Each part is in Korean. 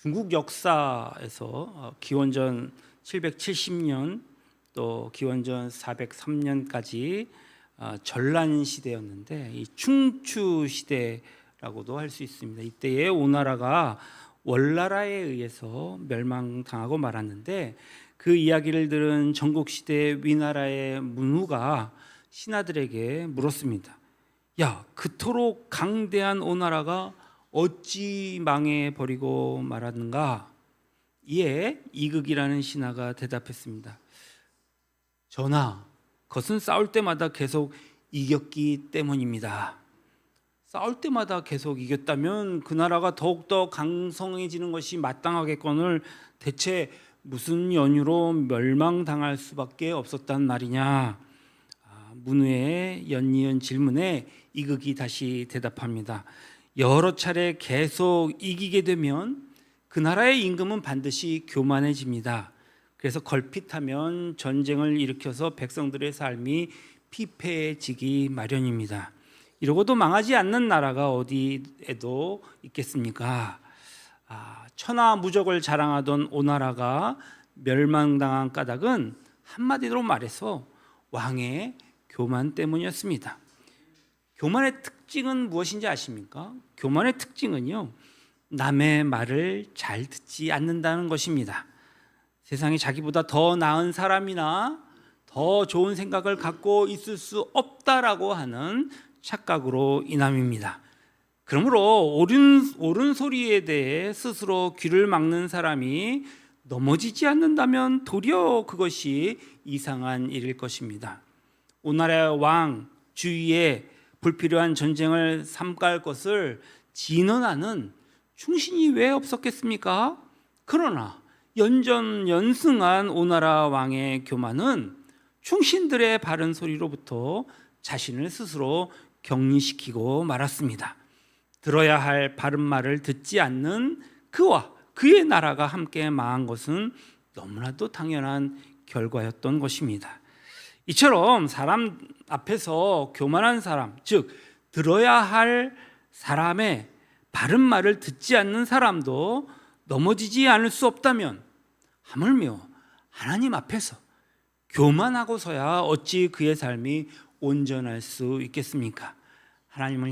중국 역사에서 기원전 770년 또 기원전 403년까지 전란 시대였는데 이 충추 시대라고도 할 수 있습니다. 이때에 오나라가 월나라에 의해서 멸망당하고 말았는데 그 이야기를 들은 전국시대 위나라의 문후가 신하들에게 물었습니다. 야, 그토록 강대한 오나라가 어찌 망해버리고 말았는가? 이에 이극이라는 신하가 대답했습니다. 전하, 그것은 싸울 때마다 계속 이겼기 때문입니다. 싸울 때마다 계속 이겼다면 그 나라가 더욱더 강성해지는 것이 마땅하겠거늘 대체 무슨 연유로 멸망당할 수밖에 없었단 말이냐? 문후의 연이은 질문에 이극이 다시 대답합니다. 여러 차례 계속 이기게 되면 그 나라의 임금은 반드시 교만해집니다. 그래서 걸핏하면 전쟁을 일으켜서 백성들의 삶이 피폐해지기 마련입니다. 이러고도 망하지 않는 나라가 어디에도 있겠습니까? 천하무적을 자랑하던 오나라가 멸망당한 까닭은 한마디로 말해서 왕의 교만 때문이었습니다. 교만의 특징은 무엇인지 아십니까? 교만의 특징은요, 남의 말을 잘 듣지 않는다는 것입니다. 세상에 자기보다 더 나은 사람이나 더 좋은 생각을 갖고 있을 수 없다라고 하는 착각으로 인함입니다. 그러므로 옳은 소리에 대해 스스로 귀를 막는 사람이 넘어지지 않는다면 도리어 그것이 이상한 일일 것입니다. 오나라의 왕 주위에 불필요한 전쟁을 삼갈 것을 진언하는 충신이 왜 없었겠습니까? 그러나 연전연승한 오나라 왕의 교만은 충신들의 바른 소리로부터 자신을 스스로 격리시키고 말았습니다. 들어야 할 바른 말을 듣지 않는 그와 그의 나라가 함께 망한 것은 너무나도 당연한 결과였던 것입니다. 이처럼 사람 앞에서 교만한 사람, 즉 들어야 할 사람의 바른 말을 듣지 않는 사람도 넘어지지 않을 수 없다면 하물며 하나님 앞에서 교만하고서야 어찌 그의 삶이 온전할 수 있겠습니까? 하나님을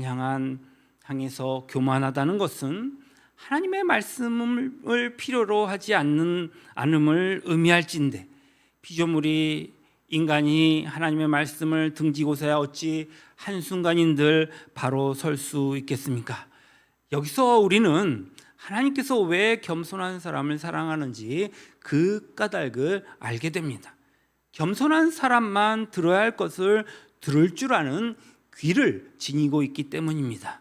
향해서 교만하다는 것은 하나님의 말씀을 필요로 하지 않음을 의미할진데 피조물이 인간이 하나님의 말씀을 등지고서야 어찌 한순간인들 바로 설 수 있겠습니까? 여기서 우리는 하나님께서 왜 겸손한 사람을 사랑하는지 그 까닭을 알게 됩니다. 겸손한 사람만 들어야 할 것을 들을 줄 아는 귀를 지니고 있기 때문입니다.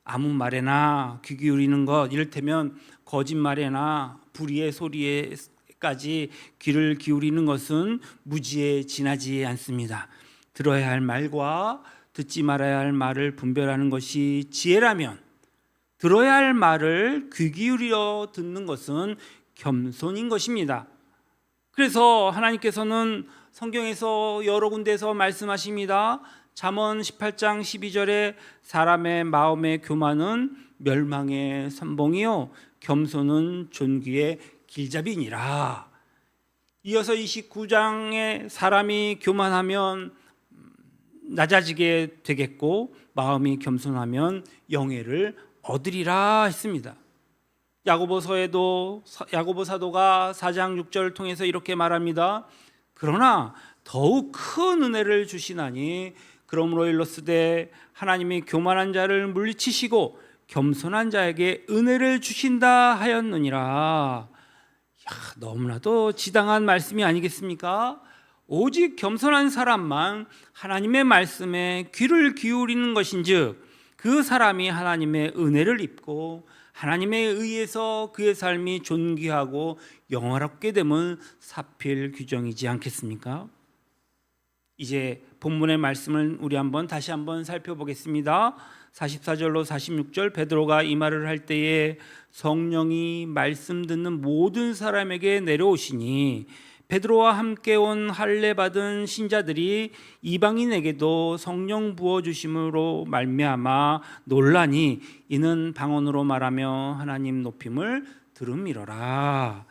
아무 말에나 귀 기울이는 것, 이를테면 거짓말에나 불의의 소리에까지 귀를 기울이는 것은 무지에 지나지 않습니다. 들어야 할 말과 듣지 말아야 할 말을 분별하는 것이 지혜라면 들어야 할 말을 귀 기울여 듣는 것은 겸손인 것입니다. 그래서 하나님께서는 성경에서 여러 군데에서 말씀하십니다. 잠언 18장 12절에 사람의 마음의 교만은 멸망의 선봉이요 겸손은 존귀의 길잡이니라. 이어서 29장에 사람이 교만하면 낮아지게 되겠고 마음이 겸손하면 영예를 얻으리라 했습니다. 야고보 사도가 4장 6절을 통해서 이렇게 말합니다. 그러나 더욱 큰 은혜를 주시나니 그러므로 일러스되 하나님이 교만한 자를 물리치시고 겸손한 자에게 은혜를 주신다 하였느니라. 너무나도 지당한 말씀이 아니겠습니까? 오직 겸손한 사람만 하나님의 말씀에 귀를 기울이는 것인즉 그 사람이 하나님의 은혜를 입고 하나님에 의해서 그의 삶이 존귀하고 영화롭게 되면 사필 규정이지 않겠습니까? 이제 본문의 말씀을 우리 다시 한번 살펴보겠습니다. 44절로 46절 베드로가 이 말을 할 때에 성령이 말씀 듣는 모든 사람에게 내려오시니 베드로와 함께 온 할례 받은 신자들이 이방인에게도 성령 부어 주심으로 말미암아 놀라니 이는 방언으로 말하며 하나님 높임을 들음이러라.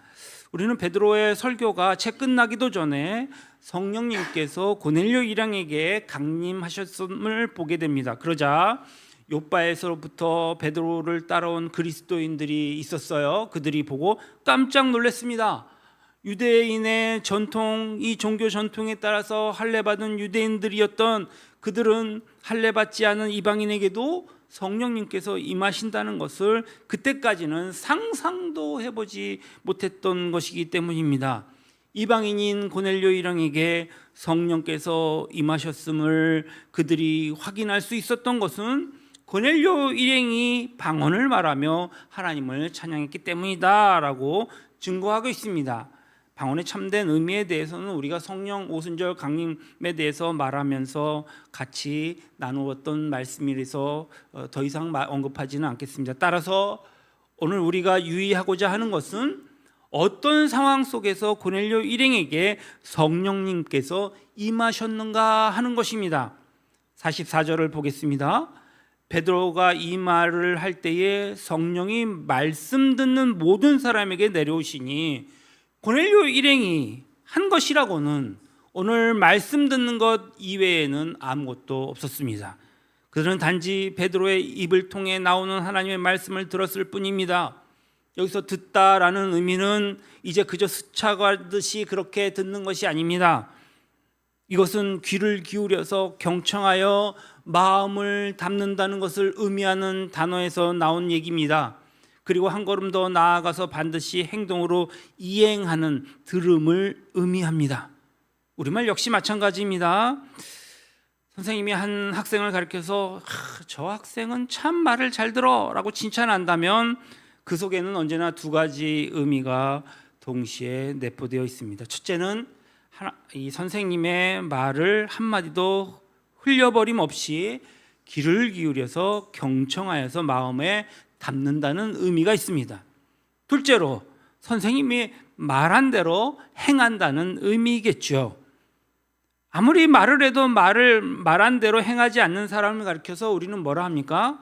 우리는 베드로의 설교가 채 끝나기도 전에 성령님께서 고넬료 일행에게 강림하셨음을 보게 됩니다. 그러자 욥바에서부터 베드로를 따라온 그리스도인들이 있었어요. 그들이 보고 깜짝 놀랐습니다. 유대인의 전통, 이 종교 전통에 따라서 할례받은 유대인들이었던 그들은 할례받지 않은 이방인에게도 성령님께서 임하신다는 것을 그때까지는 상상도 해보지 못했던 것이기 때문입니다. 이방인인 고넬료 일행에게 성령께서 임하셨음을 그들이 확인할 수 있었던 것은 고넬료 일행이 방언을 말하며 하나님을 찬양했기 때문이다라고 증거하고 있습니다. 방언의 참된 의미에 대해서는 우리가 성령 오순절 강림에 대해서 말하면서 같이 나누었던 말씀이라서 더 이상 언급하지는 않겠습니다. 따라서 오늘 우리가 유의하고자 하는 것은 어떤 상황 속에서 고넬료 일행에게 성령님께서 임하셨는가 하는 것입니다. 44절을 보겠습니다. 베드로가 이 말을 할 때에 성령이 말씀 듣는 모든 사람에게 내려오시니 고넬료 일행이 한 것이라고는 오늘 말씀 듣는 것 이외에는 아무것도 없었습니다. 그들은 단지 베드로의 입을 통해 나오는 하나님의 말씀을 들었을 뿐입니다. 여기서 듣다라는 의미는 이제 그저 스쳐가듯이 그렇게 듣는 것이 아닙니다. 이것은 귀를 기울여서 경청하여 마음을 담는다는 것을 의미하는 단어에서 나온 얘기입니다. 그리고 한 걸음 더 나아가서 반드시 행동으로 이행하는 들음을 의미합니다. 우리말 역시 마찬가지입니다. 선생님이 한 학생을 가르쳐서 저 학생은 참 말을 잘 들어 라고 칭찬한다면 그 속에는 언제나 두 가지 의미가 동시에 내포되어 있습니다. 첫째는 이 선생님의 말을 한마디도 흘려버림 없이 귀를 기울여서 경청하여서 마음에 담는다는 의미가 있습니다. 둘째로 선생님이 말한 대로 행한다는 의미겠죠. 아무리 말을 해도 말한 대로 행하지 않는 사람을 가리켜서 우리는 뭐라 합니까?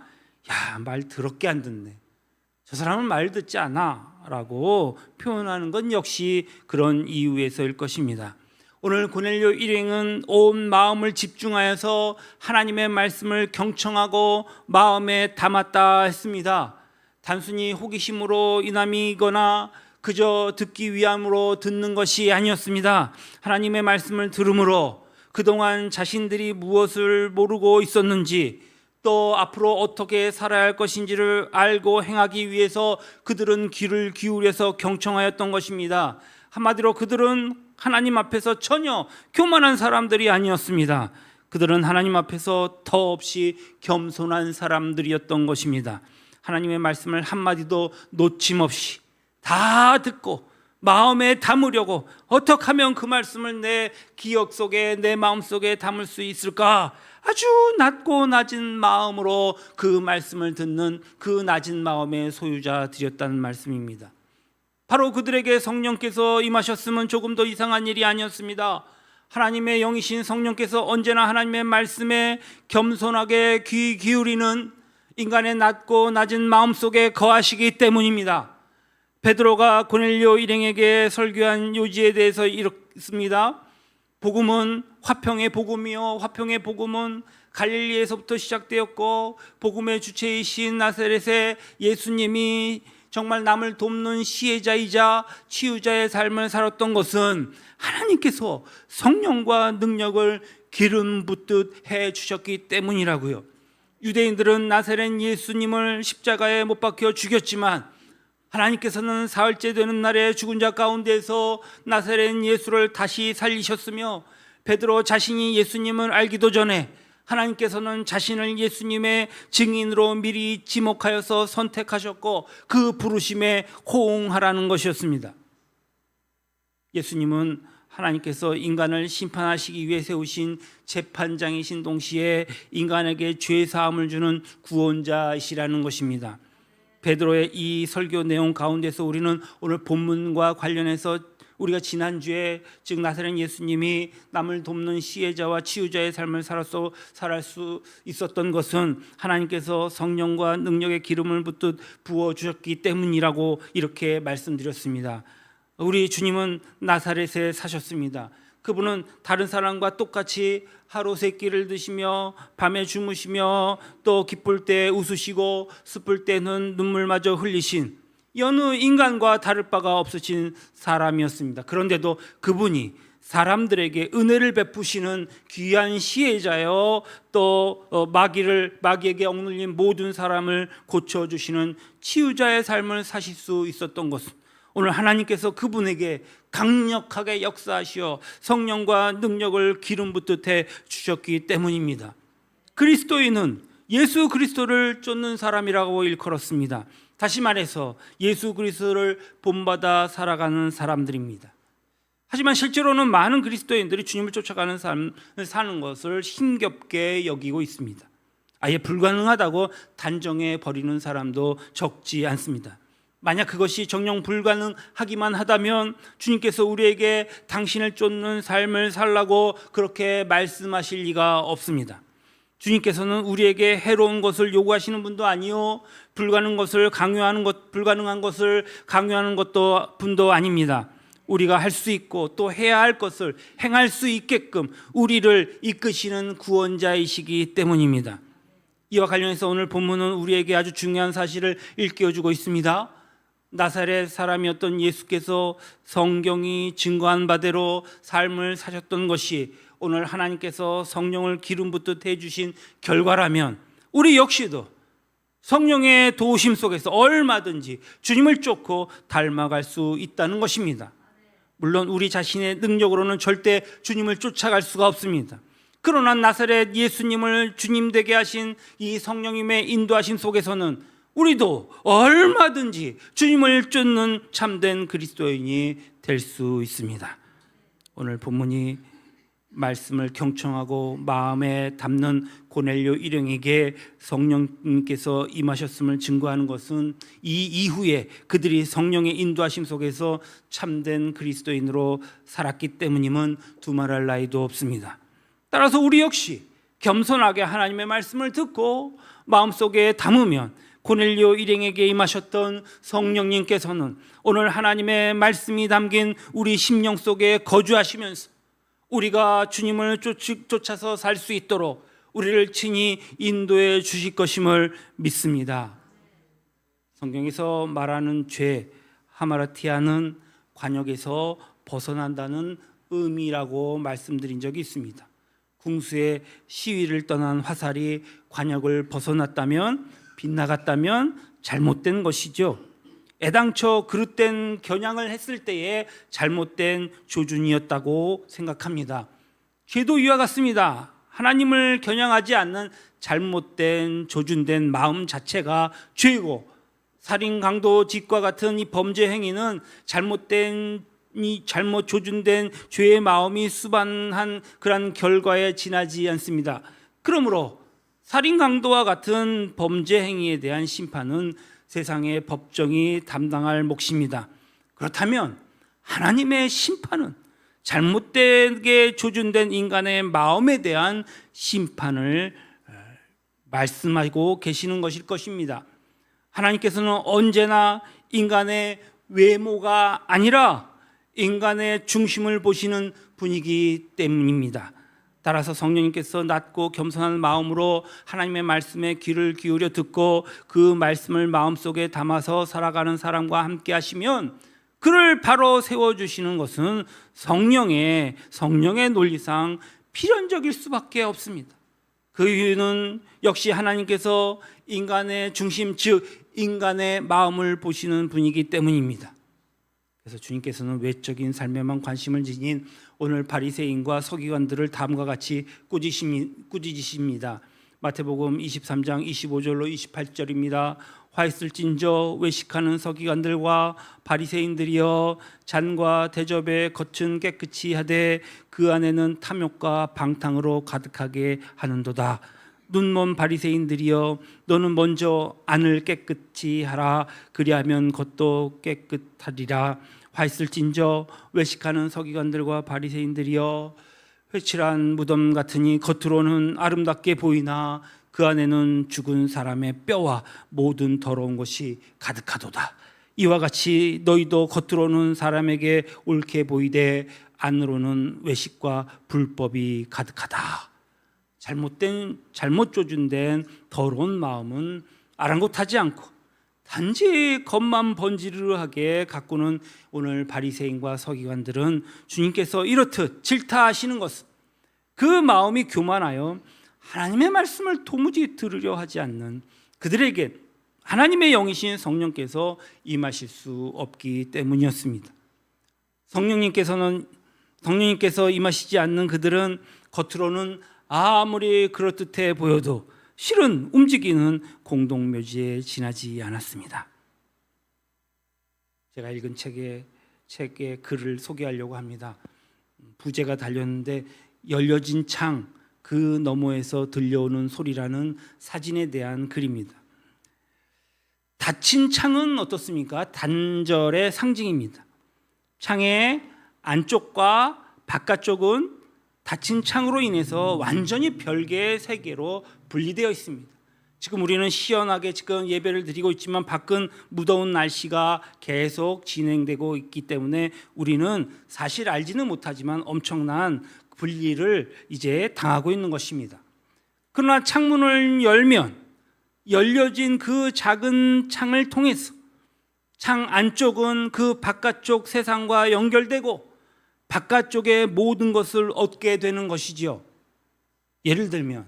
야, 말 더럽게 안 듣네. 저 사람은 말 듣지 않아 라고 표현하는 건 역시 그런 이유에서일 것입니다. 오늘 고넬료 일행은 온 마음을 집중하여서 하나님의 말씀을 경청하고 마음에 담았다 했습니다. 단순히 호기심으로 인함이거나 그저 듣기 위함으로 듣는 것이 아니었습니다. 하나님의 말씀을 들음으로 그동안 자신들이 무엇을 모르고 있었는지 또 앞으로 어떻게 살아야 할 것인지를 알고 행하기 위해서 그들은 귀를 기울여서 경청하였던 것입니다. 한마디로 그들은 하나님 앞에서 전혀 교만한 사람들이 아니었습니다. 그들은 하나님 앞에서 더없이 겸손한 사람들이었던 것입니다. 하나님의 말씀을 한마디도 놓침없이 다 듣고 마음에 담으려고 어떻게 하면 그 말씀을 내 기억 속에 내 마음 속에 담을 수 있을까? 아주 낮고 낮은 마음으로 그 말씀을 듣는 그 낮은 마음의 소유자들이었다는 말씀입니다. 바로 그들에게 성령께서 임하셨으면 조금 더 이상한 일이 아니었습니다. 하나님의 영이신 성령께서 언제나 하나님의 말씀에 겸손하게 귀 기울이는 인간의 낮고 낮은 마음 속에 거하시기 때문입니다. 베드로가 고넬료 일행에게 설교한 요지에 대해서 이렇습니다. 복음은 화평의 복음이요 화평의 복음은 갈릴리에서부터 시작되었고 복음의 주체이신 나사렛의 예수님이 정말 남을 돕는 시혜자이자 치유자의 삶을 살았던 것은 하나님께서 성령과 능력을 기름 붓듯 해 주셨기 때문이라고요. 유대인들은 나사렛 예수님을 십자가에 못 박혀 죽였지만 하나님께서는 사흘째 되는 날에 죽은 자 가운데서 나사렛 예수를 다시 살리셨으며 베드로 자신이 예수님을 알기도 전에 하나님께서는 자신을 예수님의 증인으로 미리 지목하여서 선택하셨고 그 부르심에 호응하라는 것이었습니다. 예수님은 하나님께서 인간을 심판하시기 위해 세우신 재판장이신 동시에 인간에게 죄 사함을 주는 구원자이시라는 것입니다. 베드로의 이 설교 내용 가운데서 우리는 오늘 본문과 관련해서 우리가 지난주에 즉 나사렛 예수님이 남을 돕는 시혜자와 치유자의 삶을 살할 수 있었던 것은 하나님께서 성령과 능력의 기름을 붓듯 부어주셨기 때문이라고 이렇게 말씀드렸습니다. 우리 주님은 나사렛에 사셨습니다. 그분은 다른 사람과 똑같이 하루 세 끼를 드시며 밤에 주무시며 또 기쁠 때 웃으시고 슬플 때는 눈물마저 흘리신 여느 인간과 다를 바가 없으신 사람이었습니다. 그런데도 그분이 사람들에게 은혜를 베푸시는 귀한 시혜자요, 또 마귀에게 억눌린 모든 사람을 고쳐주시는 치유자의 삶을 사실 수 있었던 것은 오늘 하나님께서 그분에게 강력하게 역사하시어 성령과 능력을 기름 붓듯 해 주셨기 때문입니다. 그리스도인은 예수 그리스도를 쫓는 사람이라고 일컬었습니다. 다시 말해서 예수 그리스도를 본받아 살아가는 사람들입니다. 하지만 실제로는 많은 그리스도인들이 주님을 쫓아가는 삶을 사는 것을 힘겹게 여기고 있습니다. 아예 불가능하다고 단정해 버리는 사람도 적지 않습니다. 만약 그것이 정녕 불가능하기만 하다면 주님께서 우리에게 당신을 쫓는 삶을 살라고 그렇게 말씀하실 리가 없습니다. 주님께서는 우리에게 해로운 것을 요구하시는 분도 아니요, 불가능한 것을 강요하는 분도 아닙니다. 우리가 할 수 있고 또 해야 할 것을 행할 수 있게끔 우리를 이끄시는 구원자이시기 때문입니다. 이와 관련해서 오늘 본문은 우리에게 아주 중요한 사실을 일깨워주고 있습니다. 나사렛 사람이었던 예수께서 성경이 증거한 바대로 삶을 사셨던 것이 오늘 하나님께서 성령을 기름 붓듯 해주신 결과라면 우리 역시도 성령의 도우심 속에서 얼마든지 주님을 쫓고 닮아갈 수 있다는 것입니다. 물론 우리 자신의 능력으로는 절대 주님을 쫓아갈 수가 없습니다. 그러나 나사렛 예수님을 주님 되게 하신 이 성령님의 인도하심 속에서는 우리도 얼마든지 주님을 쫓는 참된 그리스도인이 될 수 있습니다. 오늘 본문이 말씀을 경청하고 마음에 담는 고넬료 일행에게 성령님께서 임하셨음을 증거하는 것은 이 이후에 그들이 성령의 인도하심 속에서 참된 그리스도인으로 살았기 때문임은 두말할 나위도 없습니다. 따라서 우리 역시 겸손하게 하나님의 말씀을 듣고 마음속에 담으면 고넬료 일행에게 임하셨던 성령님께서는 오늘 하나님의 말씀이 담긴 우리 심령 속에 거주하시면서 우리가 주님을 쫓아서 살 수 있도록 우리를 친히 인도해 주실 것임을 믿습니다. 성경에서 말하는 죄, 하마르티아는 관역에서 벗어난다는 의미라고 말씀드린 적이 있습니다. 궁수의 시위를 떠난 화살이 관역을 벗어났다면, 빗나갔다면 잘못된 것이죠. 애당초 그릇된 겨냥을 했을 때에 잘못된 조준이었다고 생각합니다. 죄도 이와 같습니다. 하나님을 겨냥하지 않는 잘못된 조준된 마음 자체가 죄고, 살인, 강도, 직과 같은 이 범죄 행위는 잘못 조준된 죄의 마음이 수반한 그런 결과에 지나지 않습니다. 그러므로 살인, 강도와 같은 범죄 행위에 대한 심판은 세상의 법정이 담당할 몫입니다. 그렇다면 하나님의 심판은 잘못되게 조준된 인간의 마음에 대한 심판을 말씀하고 계시는 것일 것입니다. 하나님께서는 언제나 인간의 외모가 아니라 인간의 중심을 보시는 분이기 때문입니다. 따라서 성령님께서 낮고 겸손한 마음으로 하나님의 말씀에 귀를 기울여 듣고 그 말씀을 마음속에 담아서 살아가는 사람과 함께 하시면 그를 바로 세워주시는 것은 성령의 논리상 필연적일 수밖에 없습니다. 그 이유는 역시 하나님께서 인간의 중심, 즉 인간의 마음을 보시는 분이기 때문입니다. 그래서 주님께서는 외적인 삶에만 관심을 지닌 오늘 바리새인과 서기관들을 다음과 같이 꾸짖으십니다. 마태복음 23장 25절로 28절입니다. 화 있을진저 외식하는 서기관들과 바리새인들이여, 잔과 대접에 겉은 깨끗이 하되 그 안에는 탐욕과 방탕으로 가득하게 하는도다. 눈먼 바리새인들이여, 너는 먼저 안을 깨끗이 하라. 그리하면 겉도 깨끗하리라. 화 있을진저 외식하는 서기관들과 바리새인들이여, 회칠한 무덤 같으니 겉으로는 아름답게 보이나 그 안에는 죽은 사람의 뼈와 모든 더러운 것이 가득하도다. 이와 같이 너희도 겉으로는 사람에게 옳게 보이되 안으로는 외식과 불법이 가득하다. 잘못 조준된 더러운 마음은 아랑곳하지 않고 단지 겉만 번지르르하게 가꾸는 오늘 바리새인과 서기관들은 주님께서 이렇듯 질타하시는 것은 그 마음이 교만하여 하나님의 말씀을 도무지 들으려 하지 않는 그들에게 하나님의 영이신 성령께서 임하실 수 없기 때문이었습니다. 성령님께서 임하시지 않는 그들은 겉으로는 아무리 그럴듯해 보여도 실은 움직이는 공동묘지에 지나지 않았습니다. 제가 읽은 책의 글을 소개하려고 합니다. 부제가 달렸는데 열려진 창 그 너머에서 들려오는 소리라는 사진에 대한 글입니다. 닫힌 창은 어떻습니까? 단절의 상징입니다. 창의 안쪽과 바깥쪽은 닫힌 창으로 인해서 완전히 별개의 세계로 분리되어 있습니다. 지금 우리는 시원하게 지금 예배를 드리고 있지만 밖은 무더운 날씨가 계속 진행되고 있기 때문에 우리는 사실 알지는 못하지만 엄청난 분리를 이제 당하고 있는 것입니다. 그러나 창문을 열면 열려진 그 작은 창을 통해서 창 안쪽은 그 바깥쪽 세상과 연결되고 바깥쪽의 모든 것을 얻게 되는 것이지요. 예를 들면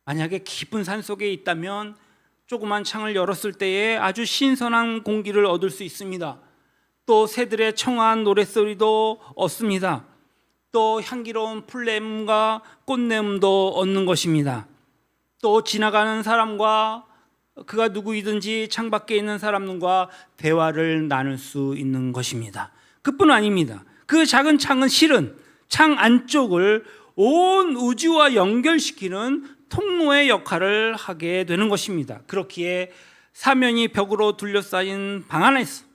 만약에 깊은 산속에 있다면 조그만 창을 열었을 때에 아주 신선한 공기를 얻을 수 있습니다. 또 새들의 청아한 노랫소리도 얻습니다. 또 향기로운 풀냄과 꽃냄도 얻는 것입니다. 또 지나가는 사람과 그가 누구이든지 창밖에 있는 사람과 대화를 나눌 수 있는 것입니다. 그뿐 아닙니다. 그 작은 창은 실은 창 안쪽을 온 우주와 연결시키는 통로의 역할을 하게 되는 것입니다. 그렇기에 사면이 벽으로 둘러싸인 방 안에서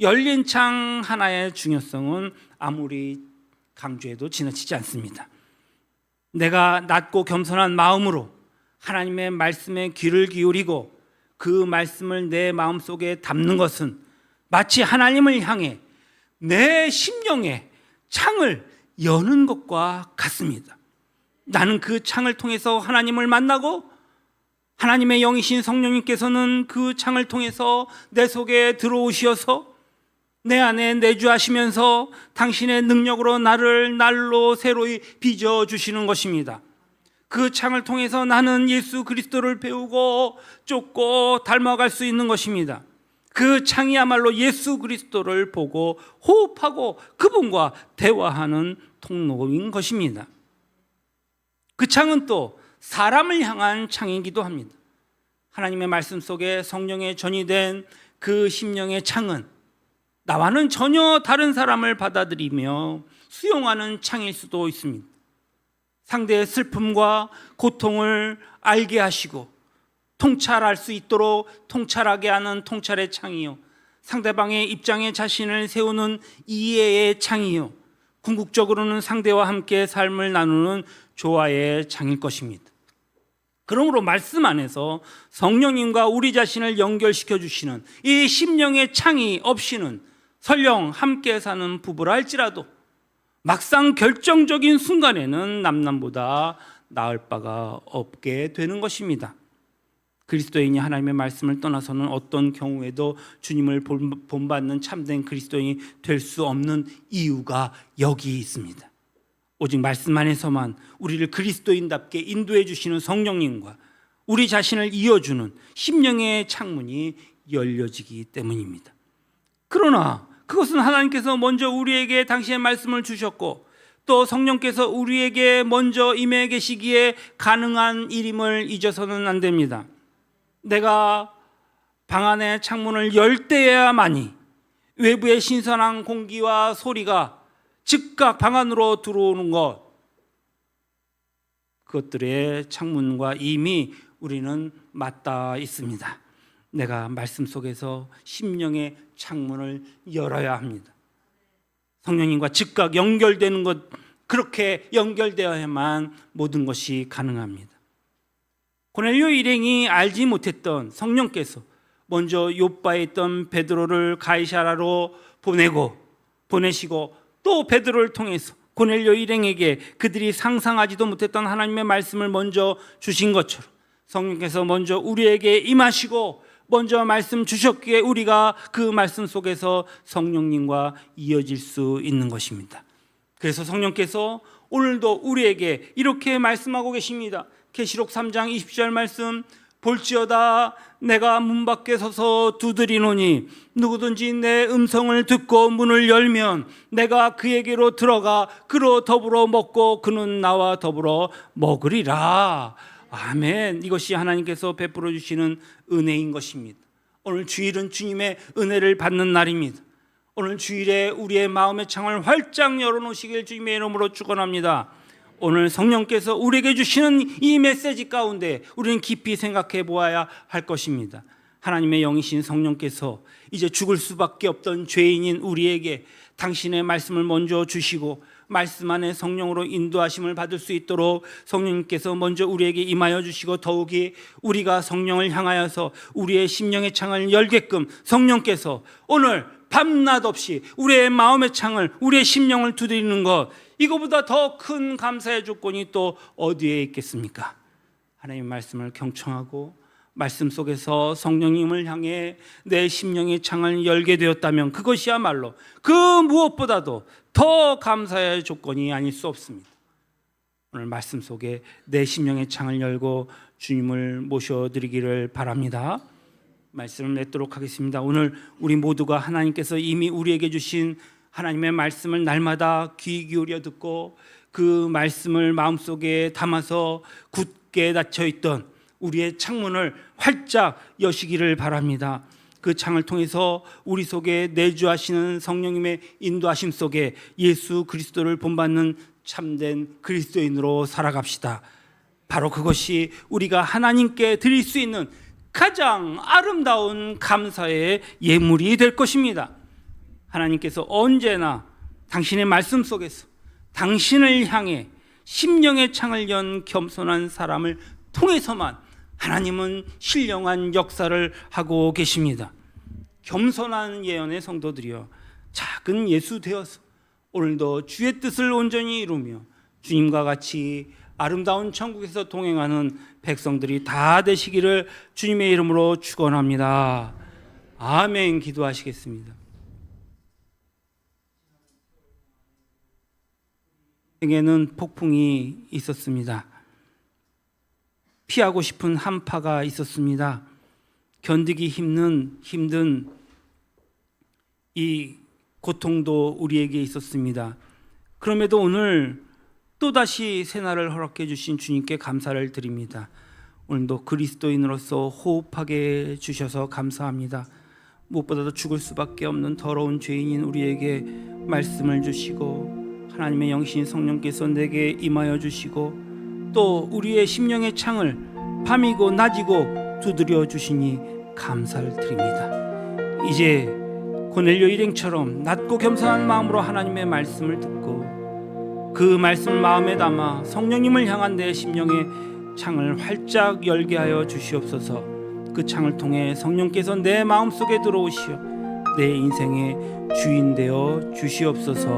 열린 창 하나의 중요성은 아무리 강조해도 지나치지 않습니다. 내가 낮고 겸손한 마음으로 하나님의 말씀에 귀를 기울이고 그 말씀을 내 마음속에 담는 것은 마치 하나님을 향해 내 심령에 창을 여는 것과 같습니다. 나는 그 창을 통해서 하나님을 만나고 하나님의 영이신 성령님께서는 그 창을 통해서 내 속에 들어오셔서 내 안에 내주하시면서 당신의 능력으로 나를 날로 새로이 빚어주시는 것입니다. 그 창을 통해서 나는 예수 그리스도를 배우고 쫓고 닮아갈 수 있는 것입니다. 그 창이야말로 예수 그리스도를 보고 호흡하고 그분과 대화하는 통로인 것입니다. 그 창은 또 사람을 향한 창이기도 합니다. 하나님의 말씀 속에 성령의 전이 된 그 심령의 창은 나와는 전혀 다른 사람을 받아들이며 수용하는 창일 수도 있습니다. 상대의 슬픔과 고통을 알게 하시고 통찰할 수 있도록 통찰하게 하는 통찰의 창이요, 상대방의 입장에 자신을 세우는 이해의 창이요, 궁극적으로는 상대와 함께 삶을 나누는 조화의 창일 것입니다. 그러므로 말씀 안에서 성령님과 우리 자신을 연결시켜 주시는 이 심령의 창이 없이는 설령 함께 사는 부부라 할지라도 막상 결정적인 순간에는 남남보다 나을 바가 없게 되는 것입니다. 그리스도인이 하나님의 말씀을 떠나서는 어떤 경우에도 주님을 본받는 참된 그리스도인이 될 수 없는 이유가 여기 있습니다. 오직 말씀 안에서만 우리를 그리스도인답게 인도해 주시는 성령님과 우리 자신을 이어주는 심령의 창문이 열려지기 때문입니다. 그러나 그것은 하나님께서 먼저 우리에게 당신의 말씀을 주셨고 또 성령께서 우리에게 먼저 임해 계시기에 가능한 일임을 잊어서는 안 됩니다. 내가 방 안의 창문을 열 때야만이 외부의 신선한 공기와 소리가 즉각 방 안으로 들어오는 것, 그것들의 창문과 이미 우리는 맞닿아 있습니다. 내가 말씀 속에서 심령의 창문을 열어야 합니다. 성령님과 즉각 연결되는 것, 그렇게 연결되어야만 모든 것이 가능합니다. 고넬료 일행이 알지 못했던 성령께서 먼저 요빠에 있던 베드로를 가이사라로 보내시고 또 베드로를 통해서 고넬료 일행에게 그들이 상상하지도 못했던 하나님의 말씀을 먼저 주신 것처럼 성령께서 먼저 우리에게 임하시고 먼저 말씀 주셨기에 우리가 그 말씀 속에서 성령님과 이어질 수 있는 것입니다. 그래서 성령께서 오늘도 우리에게 이렇게 말씀하고 계십니다. 계시록 3장 20절 말씀, 볼지어다 내가 문 밖에 서서 두드리노니 누구든지 내 음성을 듣고 문을 열면 내가 그에게로 들어가 그로 더불어 먹고 그는 나와 더불어 먹으리라. 아멘. 이것이 하나님께서 베풀어 주시는 은혜인 것입니다. 오늘 주일은 주님의 은혜를 받는 날입니다. 오늘 주일에 우리의 마음의 창을 활짝 열어놓으시길 주님의 이름으로 축원합니다. 오늘 성령께서 우리에게 주시는 이 메시지 가운데 우리는 깊이 생각해 보아야 할 것입니다. 하나님의 영이신 성령께서 이제 죽을 수밖에 없던 죄인인 우리에게 당신의 말씀을 먼저 주시고 말씀 안에 성령으로 인도하심을 받을 수 있도록 성령님께서 먼저 우리에게 임하여 주시고 더욱이 우리가 성령을 향하여서 우리의 심령의 창을 열게끔 성령께서 오늘 밤낮 없이 우리의 마음의 창을, 우리의 심령을 두드리는 것, 이거보다 더 큰 감사의 조건이 또 어디에 있겠습니까? 하나님의 말씀을 경청하고 말씀 속에서 성령님을 향해 내 심령의 창을 열게 되었다면 그것이야말로 그 무엇보다도 더 감사의 조건이 아닐 수 없습니다. 오늘 말씀 속에 내 심령의 창을 열고 주님을 모셔드리기를 바랍니다. 말씀을 맺도록 하겠습니다. 오늘 우리 모두가 하나님께서 이미 우리에게 주신 하나님의 말씀을 날마다 귀 기울여 듣고 그 말씀을 마음속에 담아서 굳게 닫혀있던 우리의 창문을 활짝 여시기를 바랍니다. 그 창을 통해서 우리 속에 내주하시는 성령님의 인도하심 속에 예수 그리스도를 본받는 참된 그리스도인으로 살아갑시다. 바로 그것이 우리가 하나님께 드릴 수 있는 가장 아름다운 감사의 예물이 될 것입니다. 하나님께서 언제나 당신의 말씀 속에서 당신을 향해 심령의 창을 연 겸손한 사람을 통해서만 하나님은 신령한 역사를 하고 계십니다. 겸손한 예언의 성도들이여 작은 예수 되어서 오늘도 주의 뜻을 온전히 이루며 주님과 같이 아름다운 천국에서 동행하는 백성들이 다 되시기를 주님의 이름으로 축원합니다. 아멘. 기도하시겠습니다. 에게는 폭풍이 있었습니다. 피하고 싶은 한파가 있었습니다. 견디기 힘든 이 고통도 우리에게 있었습니다. 그럼에도 오늘 또다시 새날을 허락해 주신 주님께 감사를 드립니다. 오늘도 그리스도인으로서 호흡하게 주셔서 감사합니다. 무엇보다도 죽을 수밖에 없는 더러운 죄인인 우리에게 말씀을 주시고 하나님의 영신 성령께서 내게 임하여 주시고 또 우리의 심령의 창을 밤이고 낮이고 두드려 주시니 감사를 드립니다. 이제 고넬료 일행처럼 낮고 겸손한 마음으로 하나님의 말씀을 듣고 그 말씀을 마음에 담아 성령님을 향한 내 심령의 창을 활짝 열게 하여 주시옵소서. 그 창을 통해 성령께서 내 마음속에 들어오시어 내 인생의 주인 되어 주시옵소서.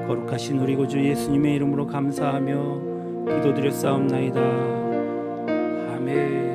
거룩하신 우리 구주 예수님의 이름으로 감사하며 기도드렸사옵나이다. 아멘.